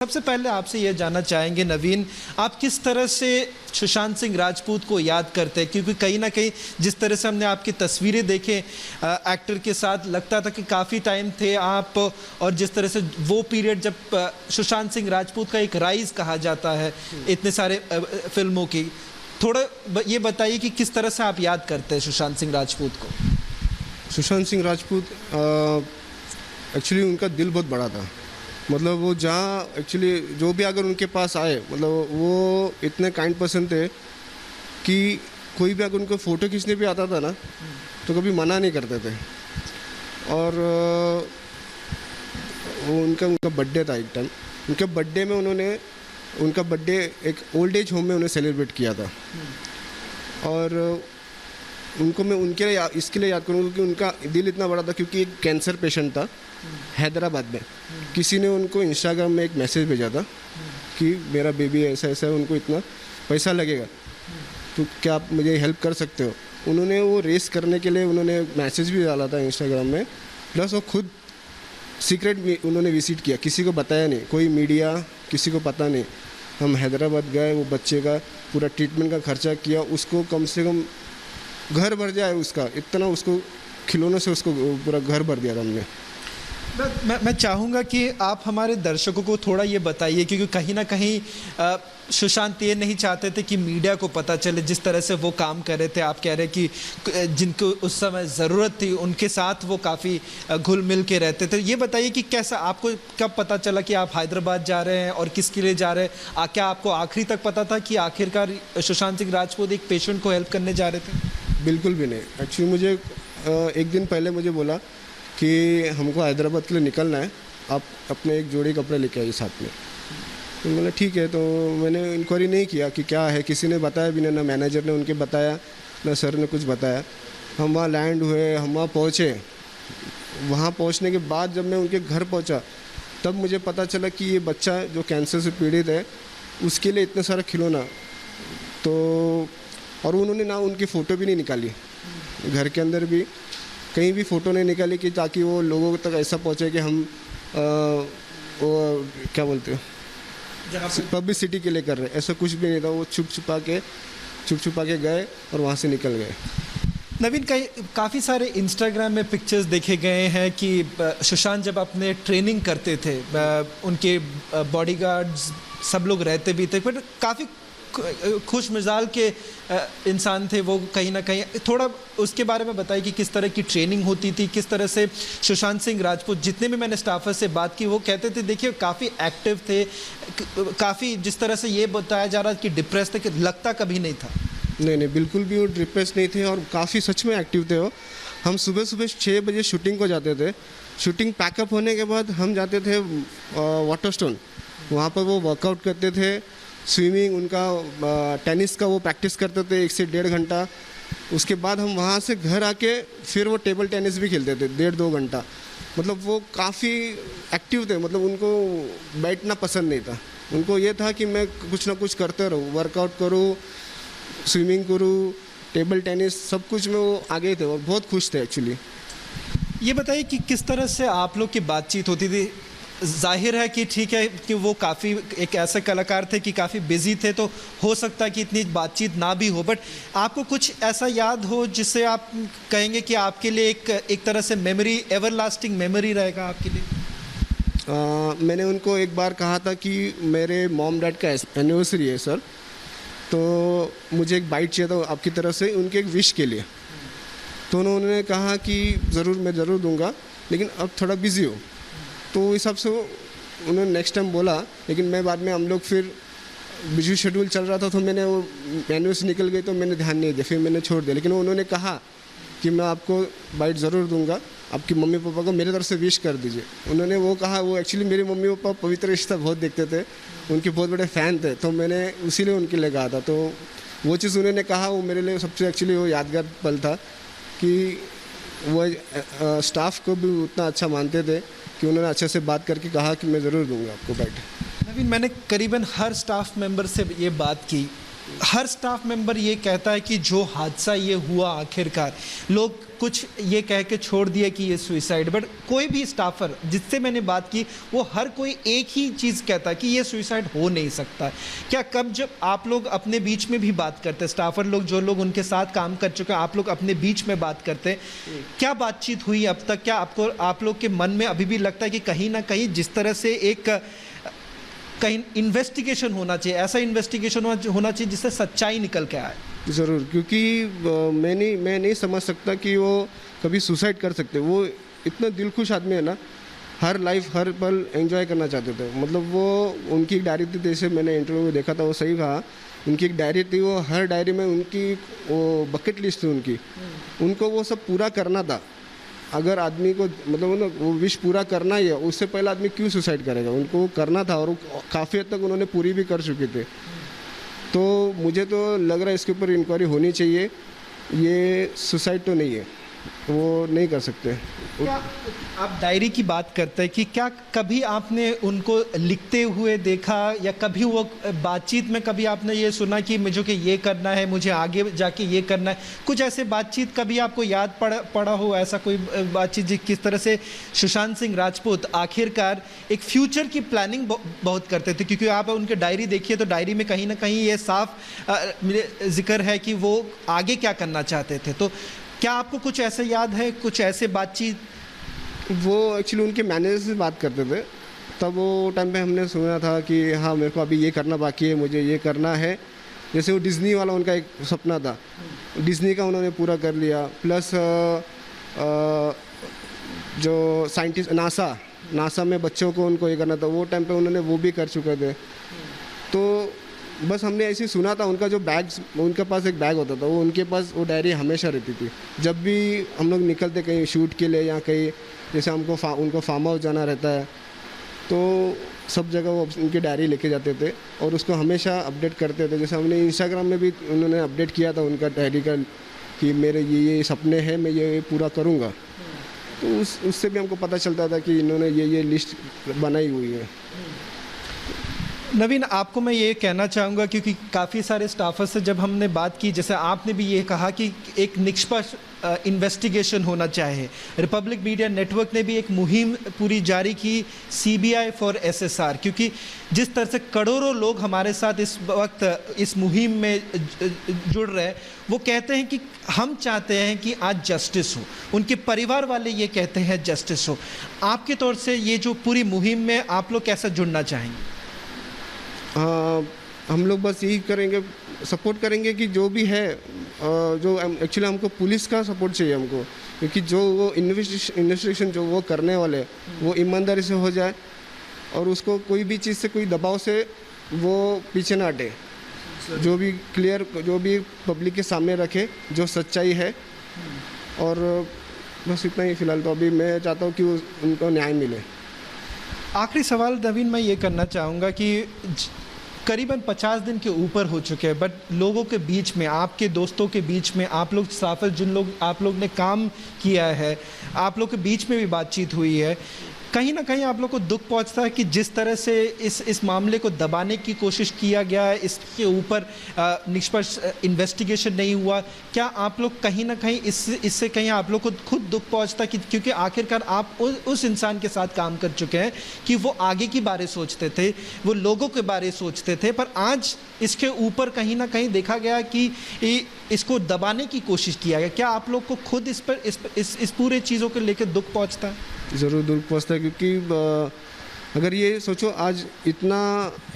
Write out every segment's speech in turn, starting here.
सबसे पहले आपसे यह जानना चाहेंगे नवीन, आप किस तरह से सुशांत सिंह राजपूत को याद करते हैं? क्योंकि कहीं ना कहीं जिस तरह से हमने आपकी तस्वीरें देखे एक्टर के साथ, लगता था कि काफ़ी टाइम थे आप, और जिस तरह से वो पीरियड जब सुशांत सिंह राजपूत का एक राइज कहा जाता है इतने सारे फिल्मों की, थोड़ा ये बताइए कि किस तरह से आप याद करते हैं सुशांत सिंह राजपूत को? सुशांत सिंह राजपूत एक्चुअली उनका दिल बहुत बड़ा था। मतलब वो जहाँ एक्चुअली जो भी अगर उनके पास आए, मतलब वो इतने काइंड पर्सन थे कि कोई भी अगर उनको फ़ोटो खींचने भी आता था ना तो कभी मना नहीं करते थे। और वो उनका बर्थडे था, एक टाइम उनके बर्थडे में उनका बर्थडे एक ओल्ड एज होम में उन्हें सेलिब्रेट किया था। और उनको मैं उनके लिए इसके लिए याद करूँगा कि उनका दिल इतना बड़ा था, क्योंकि एक कैंसर पेशेंट था हैदराबाद में। किसी ने उनको इंस्टाग्राम में एक मैसेज भेजा था कि मेरा बेबी ऐसा ऐसा है, उनको इतना पैसा लगेगा, तो क्या आप मुझे हेल्प कर सकते हो? उन्होंने वो रेस करने के लिए उन्होंने मैसेज भी डाला था इंस्टाग्राम में, प्लस वो खुद सीक्रेट उन्होंने विजिट किया, किसी को बताया नहीं, कोई मीडिया किसी को पता नहीं। हम हैदराबाद गए, वो बच्चे का पूरा ट्रीटमेंट का खर्चा किया, उसको कम से कम घर भर जाए उसका, इतना उसको खिलौनों से उसको पूरा घर भर दिया था हमने। मैं चाहूँगा कि आप हमारे दर्शकों को थोड़ा ये बताइए, क्योंकि कहीं ना कहीं सुशांत ये नहीं चाहते थे कि मीडिया को पता चले जिस तरह से वो काम कर रहे थे। आप कह रहे कि जिनको उस समय ज़रूरत थी उनके साथ वो काफ़ी घुल मिल के रहते थे। ये बताइए कि कैसा आपको कब पता चला कि आप हैदराबाद जा रहे हैं और किसके लिए जा रहे हैं? क्या आपको आखिरी तक पता था कि आखिरकार सुशांत सिंह राजपूत एक पेशेंट को हेल्प करने जा रहे थे? बिल्कुल भी नहीं। एक्चुअली मुझे एक दिन पहले मुझे बोला कि हमको हैदराबाद के लिए निकलना है, आप अपने एक जोड़ी कपड़े लेके आइए साथ में। तो मैंने ठीक है, तो मैंने इंक्वायरी नहीं किया कि क्या है, किसी ने बताया भी नहीं, ना मैनेजर ने उनके बताया ना सर ने कुछ बताया। हम वहाँ लैंड हुए, हम वहाँ पहुँचे। वहाँ पहुँचने के बाद जब मैं उनके घर पहुँचा तब मुझे पता चला कि ये बच्चा जो कैंसर से पीड़ित है उसके लिए इतना सारा खिलौना। तो और उन्होंने ना उनकी फ़ोटो भी नहीं निकाली, घर के अंदर भी कहीं भी फ़ोटो नहीं निकाली कि ताकि वो लोगों तक ऐसा पहुँचे कि हम वो क्या बोलते हैं पब्लिसिटी के लिए कर रहे हैं, ऐसा कुछ भी नहीं था। वो छुप छुपा के गए और वहाँ से निकल गए। नवीन, काफ़ी सारे इंस्टाग्राम में पिक्चर्स देखे गए हैं कि सुशांत जब अपने ट्रेनिंग करते थे उनके बॉडीगार्ड्स सब लोग रहते भी थे, बट काफ़ी खुश मिजाज के इंसान थे वो। कहीं ना कहीं थोड़ा उसके बारे में बताइए कि किस तरह की ट्रेनिंग होती थी, किस तरह से सुशांत सिंह राजपूत, जितने भी मैंने स्टाफर से बात की वो कहते थे देखिए काफ़ी एक्टिव थे, काफ़ी जिस तरह से ये बताया जा रहा कि डिप्रेस थे, कि लगता कभी नहीं था। नहीं, बिल्कुल भी वो डिप्रेस नहीं थे और काफ़ी सच में एक्टिव थे वो। हम सुबह 6 बजे शूटिंग को जाते थे। शूटिंग पैकअप होने के बाद हम जाते थे वाटर स्टोन, वहाँ पर वो वर्कआउट करते थे, स्विमिंग, उनका टेनिस का वो प्रैक्टिस करते थे 1 से 1.5 घंटा। उसके बाद हम वहाँ से घर आके फिर वो टेबल टेनिस भी खेलते थे 1.5-2 घंटा। मतलब वो काफ़ी एक्टिव थे, मतलब उनको बैठना पसंद नहीं था। उनको ये था कि मैं कुछ ना कुछ करते रहूँ, वर्कआउट करूँ, स्विमिंग करूँ, टेबल टेनिस, सब कुछ में वो आगे थे और बहुत खुश थे एक्चुअली। ये बताइए कि किस तरह से आप लोग की बातचीत होती थी? जाहिर है कि ठीक है कि वो काफ़ी एक ऐसे कलाकार थे कि काफ़ी बिजी थे, तो हो सकता है कि इतनी बातचीत ना भी हो, बट आपको कुछ ऐसा याद हो जिससे आप कहेंगे कि आपके लिए एक तरह से मेमोरी, एवर लास्टिंग मेमोरी रहेगा आपके लिए? मैंने उनको एक बार कहा था कि मेरे मॉम डैड का एनिवर्सरी है सर, तो मुझे एक बाइट चाहिए था आपकी तरफ से उनके एक विश के लिए। तो उन्होंने कहा कि मैं ज़रूर दूंगा, लेकिन अब थोड़ा बिज़ी हो। तो इस हिसाब से उन्होंने नेक्स्ट टाइम बोला, लेकिन मैं बाद में हम लोग फिर बिजी शेड्यूल चल रहा था तो मैंने वो एनिवर्सरी निकल गई तो मैंने ध्यान नहीं दिया, फिर मैंने छोड़ दिया। लेकिन उन्होंने कहा कि मैं आपको बाइट ज़रूर दूंगा, आपकी मम्मी पापा को मेरे तरफ से विश कर दीजिए। उन्होंने वो कहा। वो एक्चुअली मेरे मम्मी पापा पवित्र रिश्ता बहुत देखते थे, उनके बहुत बड़े फ़ैन थे, तो मैंने उसीलिए उनके लिए कहा था। तो वो चीज़ उन्होंने कहा, वो मेरे लिए सबसे एक्चुअली वो यादगार पल था कि वो स्टाफ को भी उतना अच्छा मानते थे कि उन्होंने अच्छे से बात करके कहा कि मैं ज़रूर दूंगा आपको बाइट। नवीन, मैंने करीबन हर स्टाफ मेंबर से ये बात की हर स्टाफ मेंबर ये कहता है कि जो हादसा ये हुआ आखिरकार, लोग कुछ ये कह के छोड़ दिया कि ये सुइसाइड, बट कोई भी स्टाफर जिससे मैंने बात की वो हर कोई एक ही चीज़ कहता है कि ये सुइसाइड हो नहीं सकता। क्या कब जब आप लोग अपने बीच में भी बात करते हैं, स्टाफर लोग जो लोग उनके साथ काम कर चुके हैं, आप लोग अपने बीच में बात करते हैं, क्या बातचीत हुई अब तक? क्या आपको आप लोग के मन में अभी भी लगता है कि कहीं ना कहीं जिस तरह से एक कहीं इन्वेस्टिगेशन होना चाहिए, ऐसा इन्वेस्टिगेशन होना चाहिए जिससे सच्चाई निकल के आए? ज़रूर, क्योंकि मैं नहीं समझ सकता कि वो कभी सुसाइड कर सकते। वो इतना दिलखुश आदमी है ना, हर लाइफ हर पल एंजॉय करना चाहते थे। मतलब वो उनकी एक डायरी थी, जैसे मैंने इंटरव्यू में देखा था, वो सही कहा, उनकी एक डायरी थी, वो हर डायरी में उनकी वो बकेट लिस्ट थी उनकी, उनको वो सब पूरा करना था। अगर आदमी को मतलब वो विश पूरा करना ही है, उससे पहले आदमी क्यों सुसाइड करेगा? उनको वो करना था और काफ़ी हद तक उन्होंने पूरी भी कर चुके थे। तो मुझे तो लग रहा है इसके ऊपर इंक्वायरी होनी चाहिए। ये सुसाइड तो नहीं है, वो नहीं कर सकते। क्या आप डायरी की बात करते हैं कि क्या कभी आपने उनको लिखते हुए देखा, या कभी वो बातचीत में कभी आपने ये सुना कि मुझे कि ये करना है, मुझे आगे जाके ये करना है? कुछ ऐसे बातचीत कभी आपको याद पड़ा हो, ऐसा कोई बातचीत किस तरह से सुशांत सिंह राजपूत आखिरकार एक फ्यूचर की प्लानिंग बहुत करते थे? क्योंकि आप उनके डायरी देखिए तो डायरी में कहीं ना कहीं ये साफ जिक्र है कि वो आगे क्या करना चाहते थे। तो क्या आपको कुछ ऐसे याद है, कुछ ऐसे बातचीत? वो एक्चुअली उनके मैनेजर से बात करते थे, तब वो टाइम पे हमने सुना था कि हाँ मेरे को अभी ये करना बाकी है, मुझे ये करना है। जैसे वो डिज़नी वाला उनका एक सपना था, डिज़नी का उन्होंने पूरा कर लिया। प्लस जो साइंटिस्ट नासा में बच्चों को उनको ये करना था, वो टाइम पे उन्होंने वो भी कर चुके थे। तो बस हमने ऐसे ही सुना था। उनका जो बैग्स, उनके पास एक बैग होता था, वो उनके पास वो डायरी हमेशा रहती थी। जब भी हम लोग निकलते कहीं शूट के लिए या कहीं, जैसे हमको उनको फार्म हाउस जाना रहता है, तो सब जगह वो उनकी डायरी लेके जाते थे और उसको हमेशा अपडेट करते थे। जैसे हमने इंस्टाग्राम में भी उन्होंने अपडेट किया था उनका डायरी का कि मेरे ये सपने हैं, मैं ये पूरा करूँगा। तो उससे भी हमको पता चलता था कि इन्होंने ये लिस्ट बनाई हुई है। नवीन, आपको मैं ये कहना चाहूँगा, क्योंकि काफ़ी सारे स्टाफर्स से जब हमने बात की, जैसे आपने भी ये कहा कि एक निष्पक्ष इन्वेस्टिगेशन होना चाहिए। रिपब्लिक मीडिया नेटवर्क ने भी एक मुहिम पूरी जारी की, CBI फॉर SSR, क्योंकि जिस तरह से करोड़ों लोग हमारे साथ इस वक्त इस मुहिम में जुड़ रहे हैं, वो कहते हैं कि हम चाहते हैं कि आज जस्टिस हो, उनके परिवार वाले ये कहते हैं जस्टिस हो। आपके तौर से ये जो पूरी मुहिम में आप लोग कैसे जुड़ना चाहेंगे? हम लोग बस यही करेंगे, सपोर्ट करेंगे कि जो भी है, जो एक्चुअली हमको पुलिस का सपोर्ट चाहिए हमको, क्योंकि जो वो इन्वेस्टिगेशन जो वो करने वाले वो ईमानदारी से हो जाए और उसको कोई भी चीज़ से, कोई दबाव से वो पीछे ना हटे। जो भी क्लियर, जो भी पब्लिक के सामने रखे जो सच्चाई है। और बस इतना ही फ़िलहाल तो अभी मैं चाहता हूँ कि उनको न्याय मिले। आखिरी सवाल नवीन मैं ये करना चाहूँगा कि करीबन 50 दिन के ऊपर हो चुके हैं, बट लोगों के बीच में, आपके दोस्तों के बीच में, आप लोग स्टाफर जिन लोग आप लोग ने काम किया है, आप लोग के बीच में भी बातचीत हुई है, कहीं ना कहीं आप लोग को दुख पहुंचता है कि जिस तरह से इस मामले को दबाने की कोशिश किया गया है, इसके ऊपर निष्पक्ष इन्वेस्टिगेशन नहीं हुआ। क्या आप लोग कहीं ना कहीं इससे कहीं आप लोग को खुद दुख पहुंचता कि क्योंकि आखिरकार आप उस इंसान के साथ काम कर चुके हैं कि वो आगे की बारे सोचते थे, वो लोगों के बारे सोचते थे, पर आज इसके ऊपर कहीं ना कहीं देखा गया कि इसको दबाने की कोशिश किया गया। क्या आप लोग को खुद इस पर इस पूरे चीज़ों को लेकर दुख पहुंचता है? ज़रूर दुख पहुंचता है, क्योंकि अगर ये सोचो आज इतना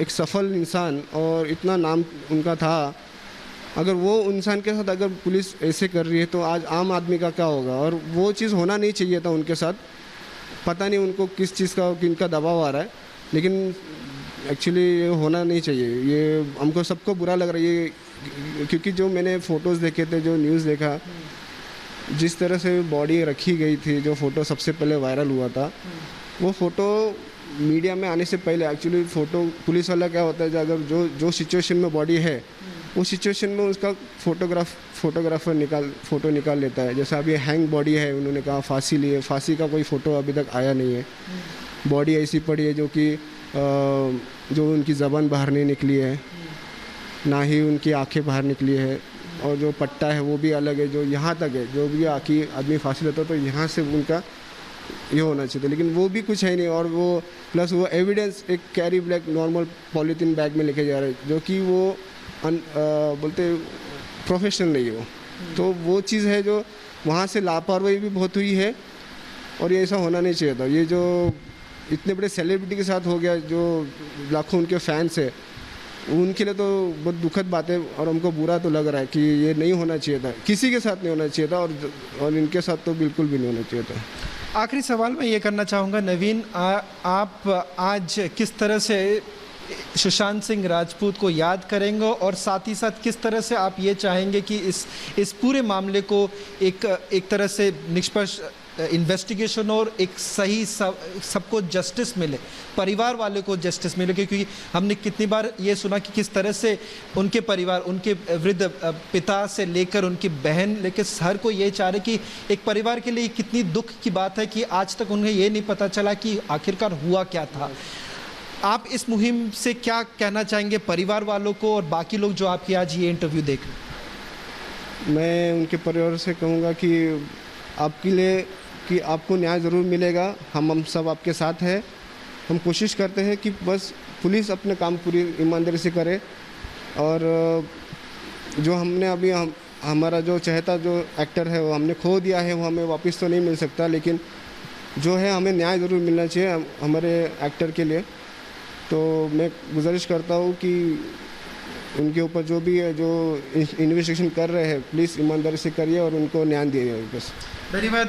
एक सफल इंसान और इतना नाम उनका था, अगर वो इंसान के साथ अगर पुलिस ऐसे कर रही है तो आज आम आदमी का क्या होगा? और वो चीज़ होना नहीं चाहिए था उनके साथ। पता नहीं उनको किस चीज़ का, किनका दबाव आ रहा है, लेकिन एक्चुअली ये होना नहीं चाहिए। ये हमको सबको बुरा लग रहा है ये, क्योंकि जो मैंने फ़ोटोज़ देखे थे, जो न्यूज़ देखा, जिस तरह से बॉडी रखी गई थी, जो फ़ोटो सबसे पहले वायरल हुआ था, वो फ़ोटो मीडिया में आने से पहले एक्चुअली फ़ोटो पुलिस वाला क्या होता है, अगर जो सिचुएशन में बॉडी है, उस सिचुएशन में उसका फोटोग्राफर फ़ोटो निकाल लेता है। जैसे अभी हैंग बॉडी है, उन्होंने कहा फांसी ली है, फांसी का कोई फ़ोटो अभी तक आया नहीं है। बॉडी ऐसी पड़ी है जो कि जो उनकी ज़बान बाहर नहीं निकली है। ना ही उनकी आंखें बाहर निकली है, और जो पट्टा है वो भी अलग है, जो यहाँ तक है, जो भी आँखी आदमी फांसी लेता तो यहाँ से उनका ये होना चाहिए था, लेकिन वो भी कुछ है नहीं। और वो प्लस वो एविडेंस एक carry black normal polythene bag में लेके जा रहे हैं, जो कि वो बोलते प्रोफेशनल नहीं है वो। तो वो चीज़ है जो वहाँ से लापरवाही भी बहुत हुई है, और ये ऐसा होना नहीं चाहिए था। ये जो इतने बड़े सेलिब्रिटी के साथ हो गया, जो लाखों उनके फैंस है, उनके लिए तो बहुत दुखद बात है, और हमको बुरा तो लग रहा है कि ये नहीं होना चाहिए था, किसी के साथ नहीं होना चाहिए था, और इनके साथ तो बिल्कुल भी नहीं होना चाहिए था। आखिरी सवाल मैं ये करना चाहूँगा नवीन, आप आज किस तरह से सुशांत सिंह राजपूत को याद करेंगे, और साथ ही साथ किस तरह से आप ये चाहेंगे कि इस पूरे मामले को एक तरह से निष्पक्ष इन्वेस्टिगेशन और एक सही सबको जस्टिस मिले, परिवार वाले को जस्टिस मिले? क्योंकि हमने कितनी बार ये सुना कि किस तरह से उनके परिवार, उनके वृद्ध पिता से लेकर उनकी बहन लेकर हर कोई ये चाह रहे कि एक परिवार के लिए कितनी दुख की बात है कि आज तक उन्हें ये नहीं पता चला कि आखिरकार हुआ क्या था। आप इस मुहिम से क्या कहना चाहेंगे परिवार वालों को और बाकी लोग जो आपकी आज ये इंटरव्यू देख रहे हैं? मैं उनके परिवार से कहूँगा कि आपके लिए कि आपको न्याय ज़रूर मिलेगा, हम सब आपके साथ हैं। हम कोशिश करते हैं कि बस पुलिस अपने काम पूरी ईमानदारी से करे, और जो हमने अभी हमारा जो चहेता जो एक्टर है वो हमने खो दिया है, वो हमें वापस तो नहीं मिल सकता, लेकिन जो है हमें न्याय ज़रूर मिलना चाहिए हमारे एक्टर के लिए। तो मैं गुजारिश करता हूँ कि उनके ऊपर जो भी है, जो इन्वेस्टिगेशन कर रहे हैं, प्लीज़ ईमानदारी से करिए और उनको न्याय दिए बस। धन्यवाद।